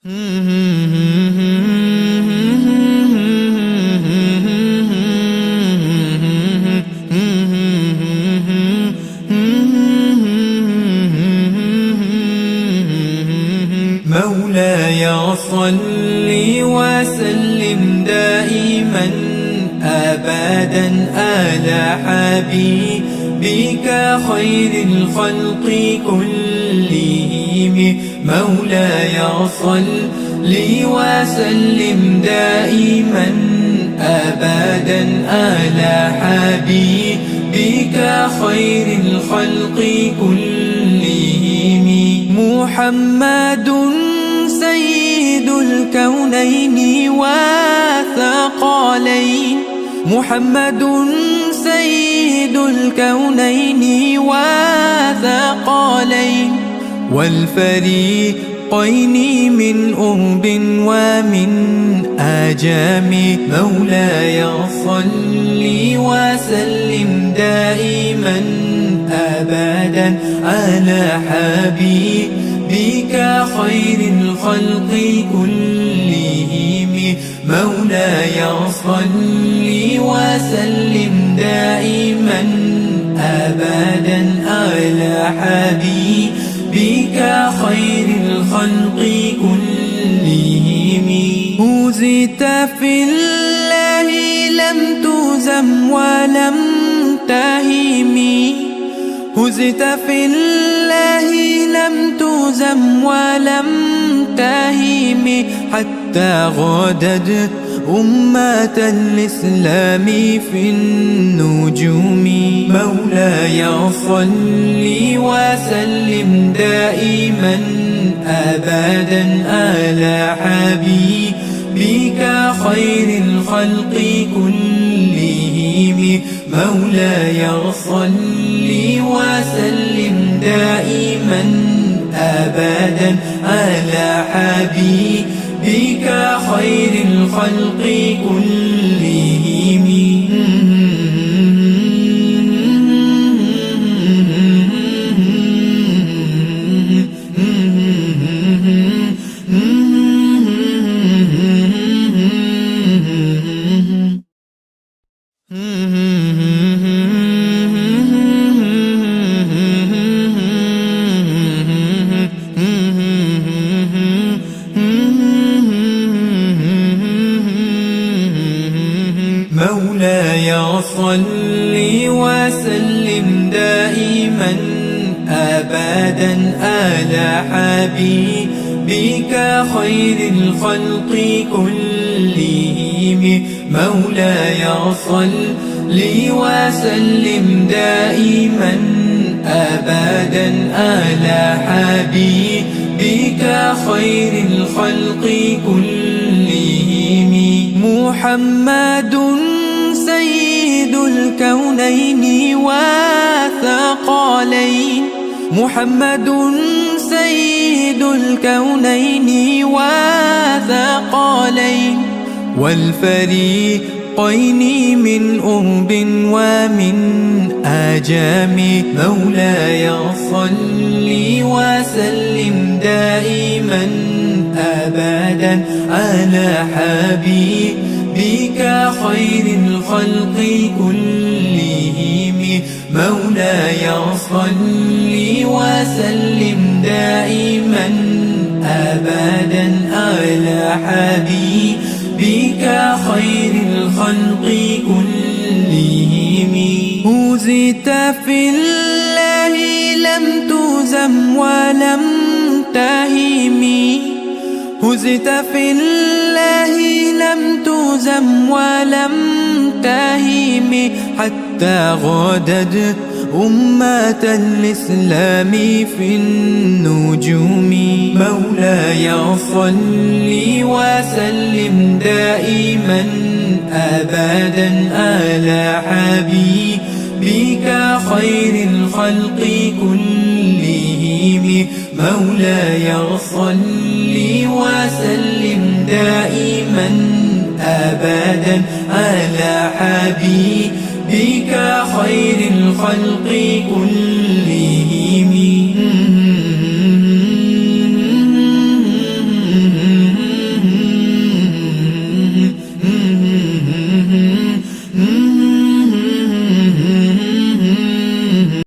مولاي صل وسلم دائما أبدا على حبيبك خير الخلق كلهم. مولاي صل وسلم دائما أبدا على حبيبك خير الخلق كلهم. محمد سيد الكونين والثقلين، محمد سيد الكونين والثقلين والفريقين من أرب ومن آجام. مولاي صل وسلم دائما أبدا على حبيبك خير الخلق كلهم. مولاي صل وسلم دائما أبدا على حبيبك خير الخلق كلهم. هزت في الله لم تزم ولم تهمي، هزت في الله لم تزم ولم تهم، حتى غادت أمة الإسلام في النجوم. مولاي صل وسلم دائما أبدا على حبيبك خير الخلق كلهم. مولاي صل وسلم دائما أبدا على حبيبك خير الخلق كلهم. مولاي صل وسلم دائما أبدا على حبيبك خير الخلق كلهم. مولاي صل وسلم دائما أبدا على حبيبك خير الخلق كلهم. محمد سيد الكونين والثقلين، محمد سيد الكونين والثقلين والفريقين من أرب ومن آجام. مولاي صل وسلم دائما أبدا على حبيبك خير الخلق كلهم. مولاي صل وسلم دائما أبدا على حبيبك خير الخلق كلهم. هزت في الله لم تزم ولم تهمي، هزت في الله لم تزم ولم تهم، حتى غادت أمة الإسلام في النجوم. مولاي صل وسلم دائما أبدا على حبيبك خير الخلق كلهم. مولاي صل وسلم دائما أبدا على حبيبك خير الخلق كلهم.